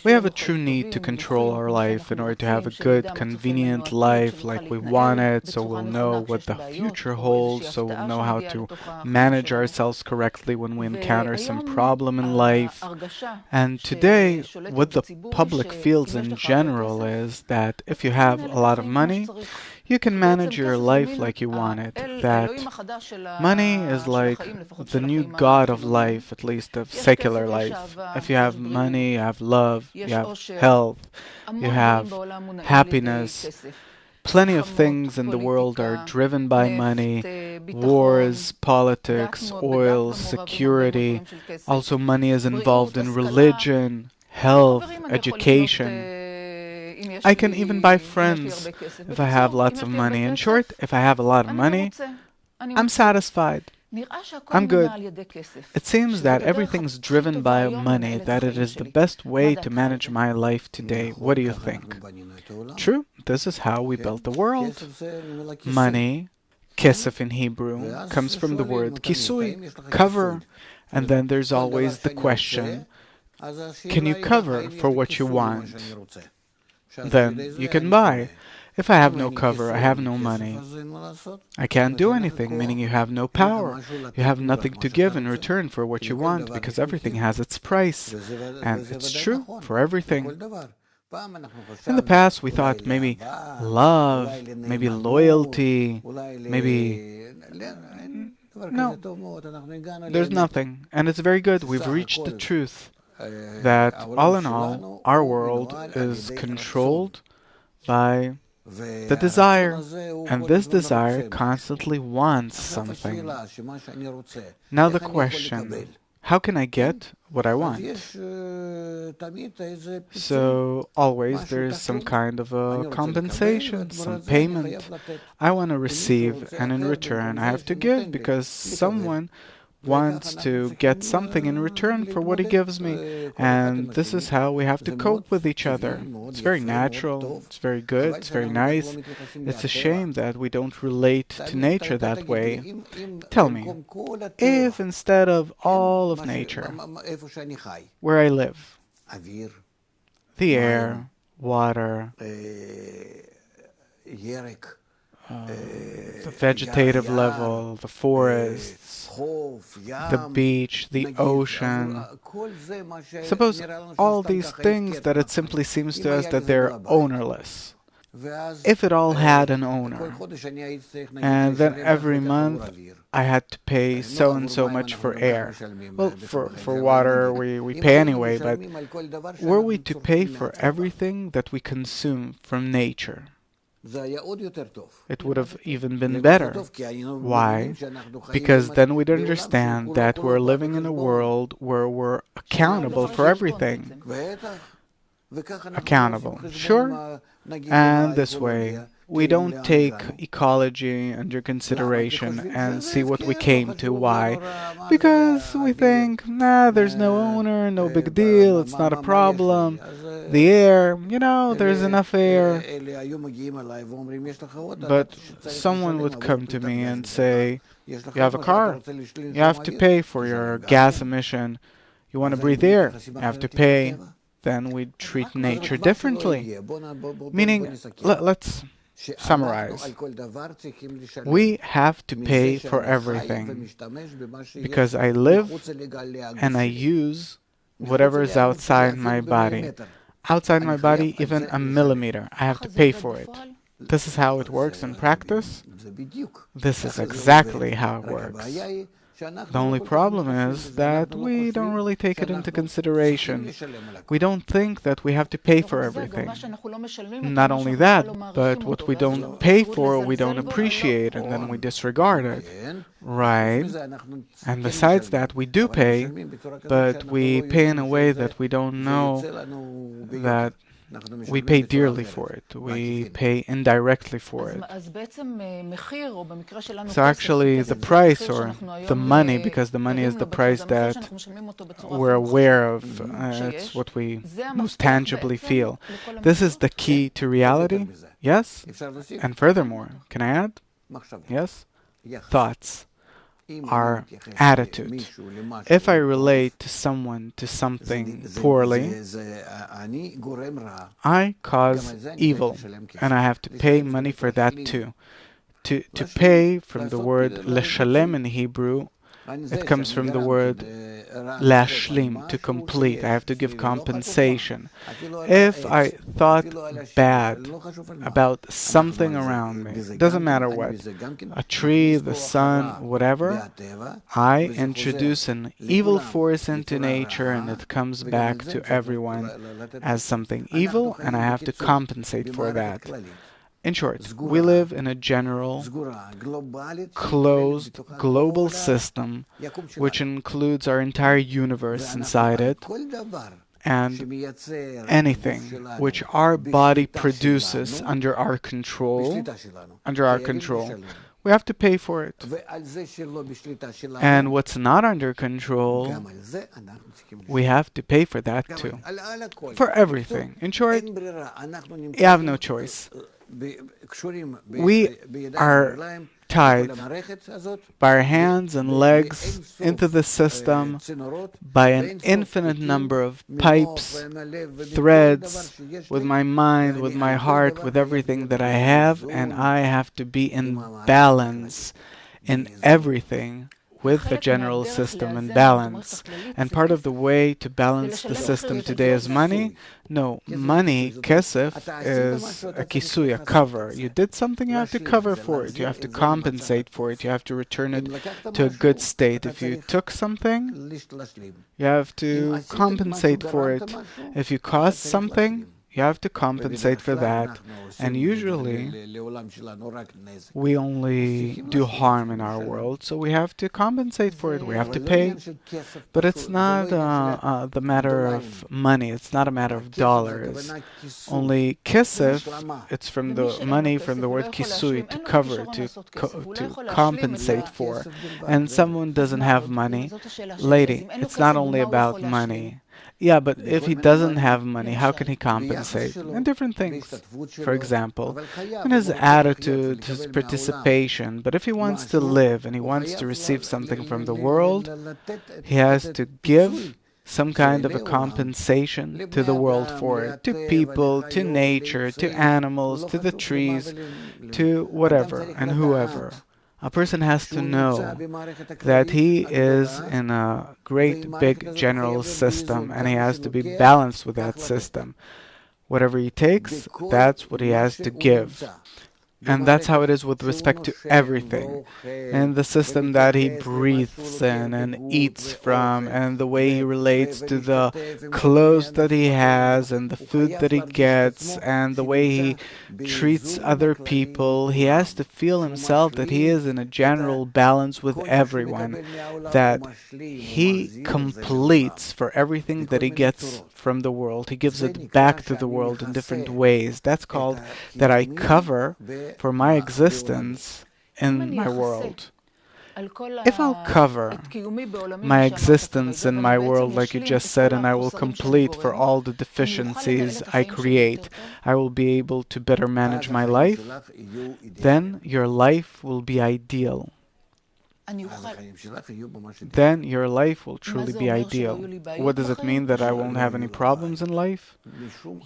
We have a true need to control our life in order to have a good, convenient life like we want it, so we'll know what the future holds, so we'll know how to manage ourselves correctly when we encounter some problem in life. And today, what the public feels in general is that if you have a lot of money, you can manage your life like you want it. That money is like the new god of life, at least of secular life. If you have money, you have love, you have health, you have happiness. Plenty of things in the world are driven by money. Wars, politics, oil, security. Also, money is involved in religion, health, education. I can even buy friends if I have lots of money. In short, if I have a lot of money, I'm satisfied. I'm good. It seems that everything's driven by money, that it is the best way to manage my life today. What do you think? True, this is how we built the world. Money, Késef in Hebrew, comes from the word kisui, cover. And then there's always the question, can you cover for what you want? Then you can buy. If I have no cover, I have no money. I can't do anything, meaning you have no power. You have nothing to give in return for what you want, because everything has its price. And it's true for everything. In the past, we thought maybe love, maybe loyalty, maybe... No, there's nothing. And it's very good. We've reached the truth that, all in all, our world is controlled by the desire, and this desire constantly wants something. Now the question, how can I get what I want? So always there is some kind of a compensation, some payment. I want to receive, and in return I have to give, because someone wants to get something in return for what he gives me. And this is how we have to cope with each other. It's very natural, it's very good, it's very nice. It's a shame that we don't relate to nature that way. Tell me, if instead of all of nature, where I live, the air, water, the vegetative level, the forests, the beach, the ocean. Suppose all these things that it simply seems to us that they're ownerless. If it all had an owner, and then every month I had to pay so and so much for air. Well, for water we pay anyway, but were we to pay for everything that we consume from nature, it would have even been better. Why? Because then we'd understand that we're living in a world where we're accountable for everything. Accountable, sure. And this way, we don't take ecology under consideration and see what we came to. Why? Because we think, nah, there's no owner, no big deal, it's not a problem. The air, there's enough air. But someone would come to me and say, you have a car, you have to pay for your gas emission. You want to breathe air, you have to pay. Then we treat nature differently. Meaning, let's summarize. We have to pay for everything, because I live and I use whatever is outside my body. Outside my body, even a millimeter, I have to pay for it. This is how it works in practice. This is exactly how it works. The only problem is that we don't really take it into consideration. We don't think that we have to pay for everything. Not only that, but what we don't pay for, we don't appreciate, and then we disregard it. Right? And besides that, we do pay, but we pay in a way that we don't know that we pay dearly for it. We pay indirectly for it. So actually the price, or the money, because the money is the price that we're aware of, it's what we most tangibly feel. This is the key to reality. Yes? And furthermore, can I add? Yes? Thoughts. our attitude. If I relate to someone to something poorly, I cause evil, and I have to pay money for that too. To pay, from the word leshalem in Hebrew, it comes from the word lashlim, to complete. I have to give compensation. If I thought bad about something around me, doesn't matter what, a tree, the sun, whatever, I introduce an evil force into nature and it comes back to everyone as something evil, and I have to compensate for that. In short, we live in a general, closed, global system which includes our entire universe inside it, and anything which our body produces under our control, we have to pay for it. And what's not under control, we have to pay for that too. For everything. In short, you have no choice. We are tied by our hands and legs into the system by an infinite number of pipes, threads, with my mind, with my heart, with everything that I have, and I have to be in balance in everything with the general system in balance. And part of the way to balance the system today is money. No, money, Késef, is a kisui, a cover. You did something, you have to cover for it. You have to compensate for it. You have to return it to a good state. If you took something, you have to compensate for it. If you caused something, you have to compensate for that. And usually, we only do harm in our world, so we have to compensate for it. We have to pay. But it's not the matter of money. It's not a matter of dollars. Only Késef, it's from the money, from the word kisui, to cover, to compensate for. And someone doesn't have money. Lady, it's not only about money. Yeah, but if he doesn't have money, how can he compensate? And different things. For example, in his attitude, his participation. But if he wants to live and he wants to receive something from the world, he has to give some kind of a compensation to the world for it. To people, to nature, to animals, to the trees, to whatever and whoever. A person has to know that he is in a great big general system and he has to be balanced with that system. Whatever he takes, that's what he has to give. And that's how it is with respect to everything. And the system that he breathes in and eats from, and the way he relates to the clothes that he has, and the food that he gets, and the way he treats other people. He has to feel himself that he is in a general balance with everyone, that he completes for everything that he gets from the world. He gives it back to the world in different ways. That's called that I cover for my existence in my world. If I'll cover my existence in my world, like you just said, and I will complete for all the deficiencies I create, I will be able to better manage my life, then your life will be ideal. Then your life will truly be ideal. What does it mean that I won't have any problems in life?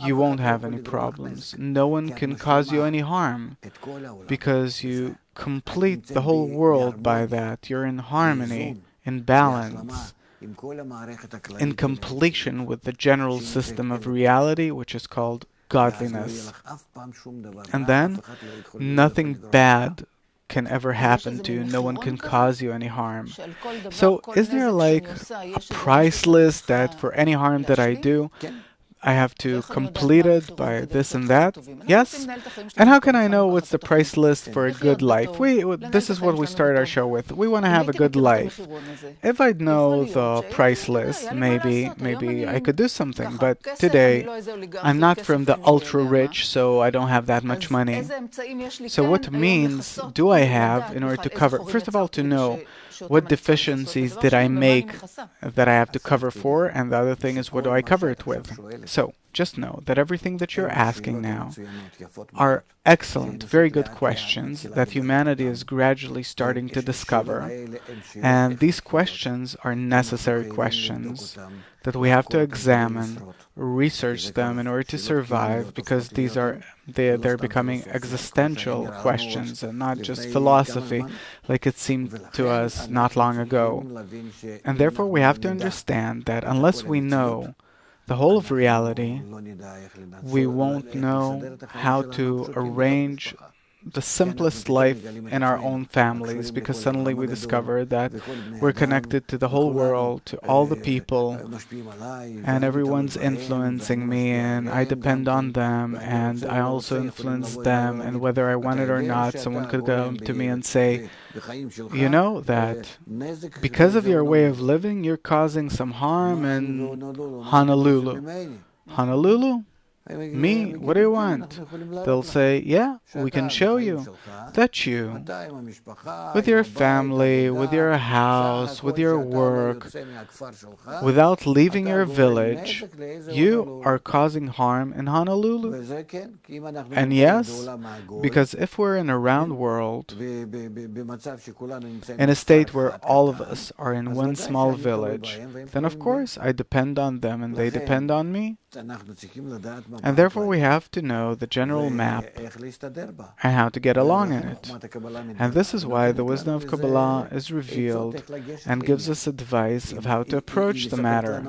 You won't have any problems. No one can cause you any harm because you complete the whole world by that. You're in harmony, in balance, in completion with the general system of reality, which is called godliness. And then nothing bad can ever happen to you. No one can cause you any harm. So is there like a price list that for any harm that I do, I have to complete it by this and that? Yes? And how can I know what's the price list for a good life? This is what we start our show with. We want to have a good life. If I'd know the price list, maybe I could do something. But today, I'm not from the ultra-rich, so I don't have that much money. So what means do I have in order to cover? First of all, to know what deficiencies did I make that I have to cover for, and the other thing is what do I cover it with. So just know that everything that you're asking now are excellent, very good questions that humanity is gradually starting to discover. And these questions are necessary questions that we have to examine, research them in order to survive, because they're becoming existential questions and not just philosophy like it seemed to us not long ago. And therefore we have to understand that unless we know the whole of reality, we won't know how to arrange the simplest life in our own families, because suddenly we discover that we're connected to the whole world, to all the people, and everyone's influencing me, and I depend on them, and I also influence them, and whether I want it or not, someone could come to me and say, you know that because of your way of living, you're causing some harm in Honolulu. Honolulu? Me? What do you want? They'll say, yeah, we can show you that you, with your family, with your house, with your work, without leaving your village, you are causing harm in Honolulu. And yes, because if we're in a round world, in a state where all of us are in one small village, then of course I depend on them and they depend on me. And therefore we have to know the general map and how to get along in it. And this is why the wisdom of Kabbalah is revealed and gives us advice of how to approach the matter.